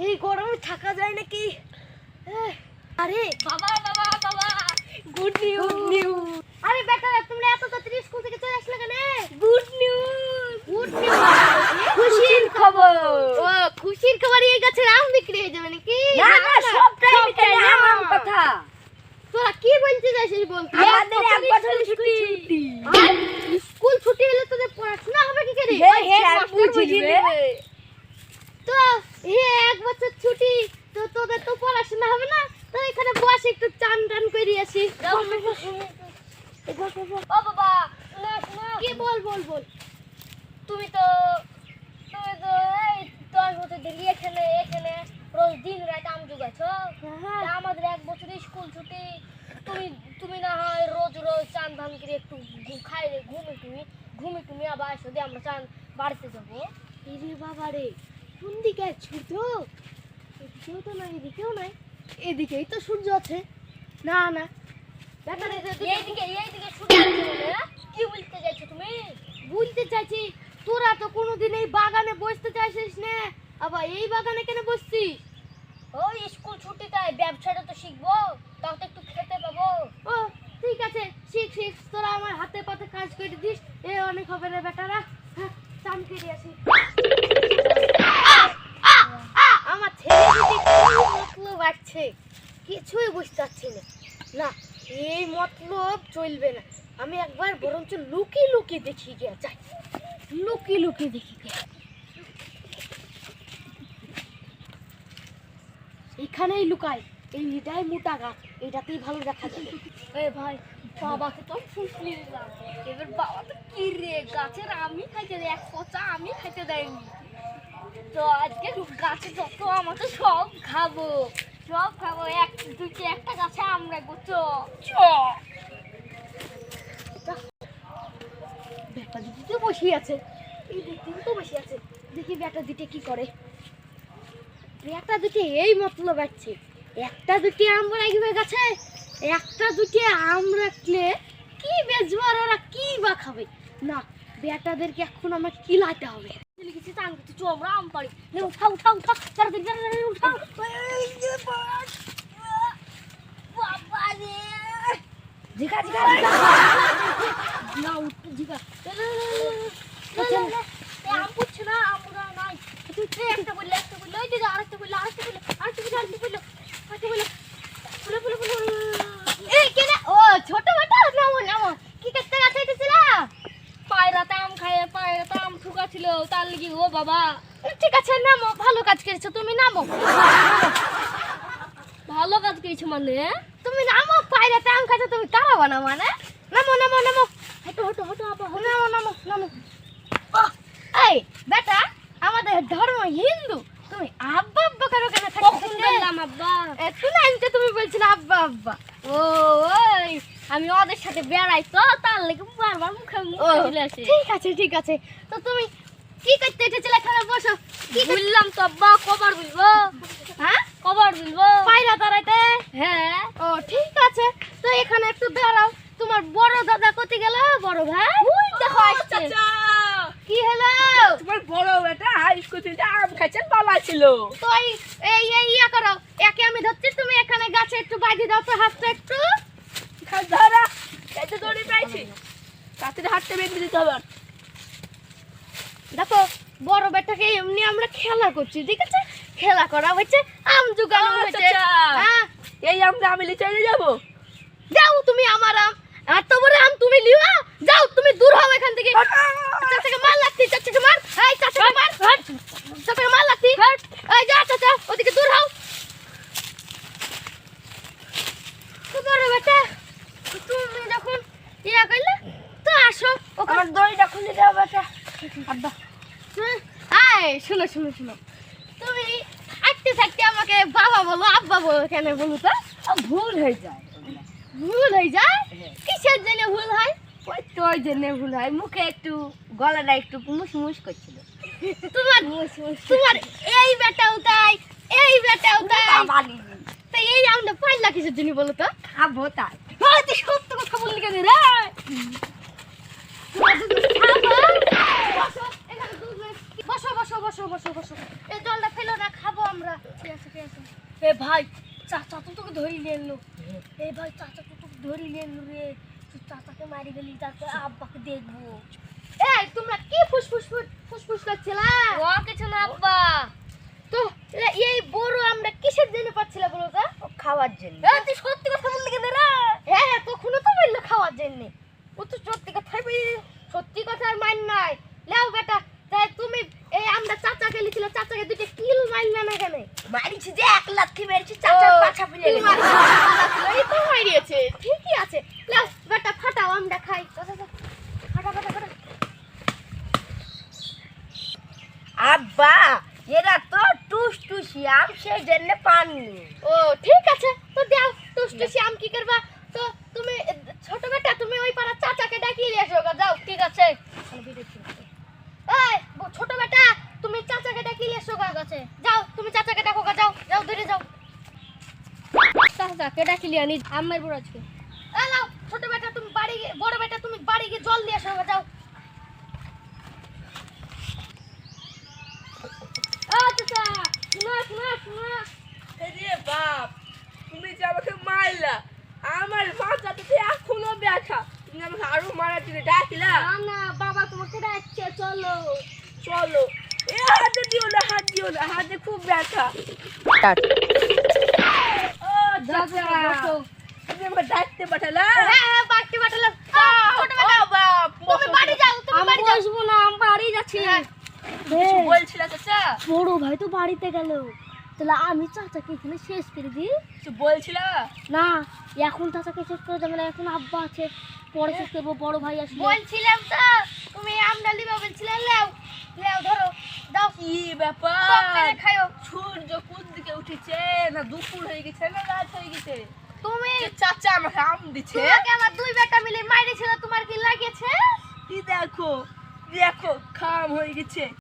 এই গরমে থাকা যায় নাকি? আরে বাবা বাবা বাবা গুড নিউজ। আরে বেটা তোমরা এত তাড়াতাড়ি স্কুল থেকে চলে আসলে কেন? গুড নিউজ খুশির খবর। ও খুশির খবর, এই গাছের আম বিক্রি হয়ে যাবে নাকি? না না সবটাই বিক্রি আম কথা। তোরা কি বলতে চাইছিস বল? আমাদের এক বছর ছুটি। স্কুল ছুটি হলে তোদের পড়াশোনা হবে কি করে? বুঝিবে তো এক বছর ছুটি, তো তোদের তো পড়াশোনা হবে না। তো এখানে বস একটু চান টান করে আসি। ও বাবা শোনো কি বল বল বল। তুমি তো এই 10 বছর ধরে এখানে রোজ দিন রাত আম জুগাছো। তা আমাদের এক বছর স্কুল ছুটি, তুমি না হয় রোজ চান ধান করে একটু খাই রে ঘুমি আবার এসে দিয়ে আমরা চান বাড়িতে যাবো। এরে বাবা রে, কোন দিকে সূর্য? এদিকেও তো নাই, এদিকেও নাই, এদিকেই তো সূর্য আছে। না না এইদিকে সূর্য আছে বলে কি বলতে চাইছো তুমি? বলতে চাইছি তোরা তো কোনোদিন এই বাগানে বসতে চাইছিস না, আবার এই বাগানে কেন বসছিস? ওই স্কুল ছুটিটায় ব্যবসাটা তো শিখবো, তাও তো একটু খেতে পাবো। ও ঠিক আছে, শিখ শিখ, তোরা আমার হাতে পাতে কাজ করে দিস। এ অনেক হবে রে বেটারা। হ্যাঁ চান করে আসি। আমার ছেলে যদি মতলব আছে, কিছুই বুঝতে পারছি না। না এই মতলব চলবে না, আমি একবার বরঞ্চ লুকিয়ে লুকিয়ে দেখি গিয়া যাই, লুকিয়ে লুকিয়ে দেখি গিয়া। এখানেই লুকাই, এইটাই মোটা গাছ, এটাতেই ভালো দেখা যাবে। এই ভাই বাবাকে তো ফুসলি দিলাম, এবার বাবা তো কি রে গাছের আমি খাইতে দেয়, এক পচা আমি খাইতে দেয়নি। তো আজকে গাছে যত আমার তো সব খাবো এক দুটি একটা গাছে আম রাখবো। বেটা দিদি তো বসে আছে, এই দিদিও তো বসে আছে, দেখি বেটা দিতে কি করে। বেটা দুটি এই মতলব আছে, একটা দুটি আম রাখবে গাছে, একটা দুটি আম রাখলে কি বেচবো আর ওরা কি বা খাবে? না বেটাদেরকে এখন আমাকে কিলাতে হবে। কিছু চান করতে চো আমরা আম পারি, উঠাও তাড়াতাড়ি উঠাও। বাবা রে জিগা না উঠতে জিগা। আম পুচ্ছে না, আমরা নাই। তুই একটা বললে ওই দিকে আরেকটা বললে এই কেনে ও ছোট বেটা, নামো নামো, কি করতে যাচ্ছিলা? পায়রাতে আম খায়, পায়রাতে আম ঠুকা ছিল তার লাগি। ও বাবা ঠিক আছে নামো, ভালো কাজ করেছো তুমি, নামো ভালো কাজ করেছো মানে? তুমি নামো, পায়রাতে আম খাচ্ছো তুমি তাড়াবো না মানে? নামো নামো নামো, হাঁটো আবার নামো নামো নামো। এই বেটা, আমাদের ধর্ম হিন্দু, তুমি আব্বা আব্বা করো কেন? কখন বললাম আব্বা? একটু না আনতে তুমি বলছিলে আব্বা আব্বা। ওই আমি ওদের সাথে বেড়াই তো তার লাগি বারবার মুখে চলে আসে। ঠিক আছে, তো তুমি কি করতে এসেছিলে? এখানে বসো। কি বললাম তো আব্বা, কবার বলবো? হ্যাঁ কবার বলবো? পায়রা তাড়াইতে? হ্যাঁ। ও ঠিক আছে, তো এখানে একটু দাঁড়াও। তোমার বড় দাদা কোথায় গেল? বড় ভাই ওই দেখো আসছে। কি হলো? তোমার বড় বেটা হাই স্কুল থেকে আম খাইছে পালা ছিল। তো এই ইয়া করো, একে আমি ধরছি, তুমি এখানে গাছে একটু বাঁধি দাও তো হাতটা একটু। ধরা এই তো দড়ি পাইছি, তাড়াতাড়ি হাতটা বেঁধে দিতে হবে। দেখো বড় বেটাকে এমনি আমরা খেলা করছি, ঠিক আছে? খেলা করা হচ্ছে, আম জুগানো হচ্ছে। হ্যাঁ এই আমরা আমি চলে যাবো। যাও তুমি, আমার আম এত বড় আম তুমি লিও, যাও তুমি দূর হও এখান থেকে। চাচাকে মার লাগতি, চাচাকে মার, এই চাচাকে মার, চাচাকে মার লাগতি। এই যা চাচা, ওদিকে দূর হও। তো বড় বেটা তুমি যখন ইয়া কইলে তো আসো ওখানে। আমার দড়িটা খুলে দাও বেটা। আব্বা আয় শোনো, তুমি থাকতে থাকতে আমাকে বাবা বলো আব্বা বলো কেন বলো তো? ভুল হয়ে যায়। ভুল হয়ে যায়? কিসের জন্য ভুল হয়? ওই তোর জন্য ভুল হয়, মুখে একটু গলাটা একটু মুসমুস করছিল। তোমার এই বেটাও তাই, এই বেটাও তাই। তো এই আমরা পাইলা কিসের জন্য বলো তো? খাবো তাই। তুই সত্য কথা বললি কেন রে? বসো, এই জলটা ফেলো না, খাবো আমরা। এ ভাই চাচা তো তোকে ধরি নিয়ে এলো। এ ভাই চাচা তো তোকে ধরি নিয়ে এলো রে। তুই চাচাকে মারি গেলি, তারপর আব্বাকে দেখবো। এই তোমরা কি ফুসফুস ফুসফুস করছিলা? ও কিছু না আব্বা, তো এই বড় আমরা কিসের জন্য পাচ্ছিলা বলো তো? খাওয়ার জন্য। তুই সত্যি কথা বললি কেন রে? হ্যাঁ হ্যাঁ, কখনো তো বললো খাওয়ার জন্য। ও তো সত্যি কথাই বলি, সত্যি কথার মান নাই। লাও বেটা, তাই তুমি এই আমরা চাচাকে লিছিল, চাচাকে দুইটা কিল মারলা না কেন? মারিছি যে 1 লাথি মেরেছি, চাচার পাছা ফেলে গেছে। এই তো মারিয়েছে, ঠিকই আছে। লাও বেটা ফাটাও, আমরা খাই। ফাটা ফাটা ফাটা। আব্বা এরা তো টুসটুসি আম, সেই জন্য পাননি। ও ঠিক আছে, তো দাও টুসটুসি আম কি করবা? তো তুমি ছোট বেটা, তুমি ওই পাড়া চাচাকে ডাকিয়ে নিয়ে এসো গা, যাও। ঠিক আছে। এই ছোট বেটা, তুমি চাচাকে ডাকিয়ে নিয়ে এসো গা, আছে যাও। তুমি চাচাকে ডাকো গা, যাও যাও, দূরে যাও। চাচাকে ডাকিলি আনি আমের বড় আজকে। এই নাও ছোট বেটা, তুমি বাড়ি গিয়ে, বড় বেটা তুমি বাড়ি গিয়ে জল দিয়ে এসো গা, যাও। চাচা শোনা শোনা শোনা, রে বাপ, তুমি যে আমাকে মারলা, আমার মাথাতে তো এখনো ব্যথা। তুমি আমাকে আরো মারার জন্য ডাকলা। না না, বাবা তোমাকে ডাকছে, চলো। চলো। এ হাতে দিও না, হাত দিও না, হাতে খুব ব্যথা। ও চাচা, তুমি আমাকে ডাকতে পাঠালা? হ্যাঁ হ্যাঁ, বাড়ি পাঠালাম। ছোট বেটা, ও বাপ, তুমি বাড়ি যাও, তুমি আমি বাড়ি যাও। বসবো না, আমি বাড়ি যাচ্ছি। কিছু বলছিলা চাচা? বড় ভাই তো বাড়িতে গেল, তাহলে আমি চাচাকে এখানে শেষ করে দিই। কিছু বলছিলা? না, এখন চাচাকে শেষ করে যাবে না, এখন আব্বা আছে, পরে শেষ করবো, বড় ভাই আসলে। বলছিলাম তো, তুমি আমরা লিবা বলছিলে, লেও লেও ধরো, দাও। কি ব্যাপার? টক করে খাইও। সূর্য কোন দিকে উঠেছে? না দুপুর হয়ে গেছে না রাত হয়ে গেছে? তুমি যে চাচা আমাকে আম দিচ্ছে। তোমাকে আমার দুই বেটা মিলে মাইরেছিল, তোমার কি লাগিয়েছে? কি দেখো, দেখো খাম হয়ে গেছে।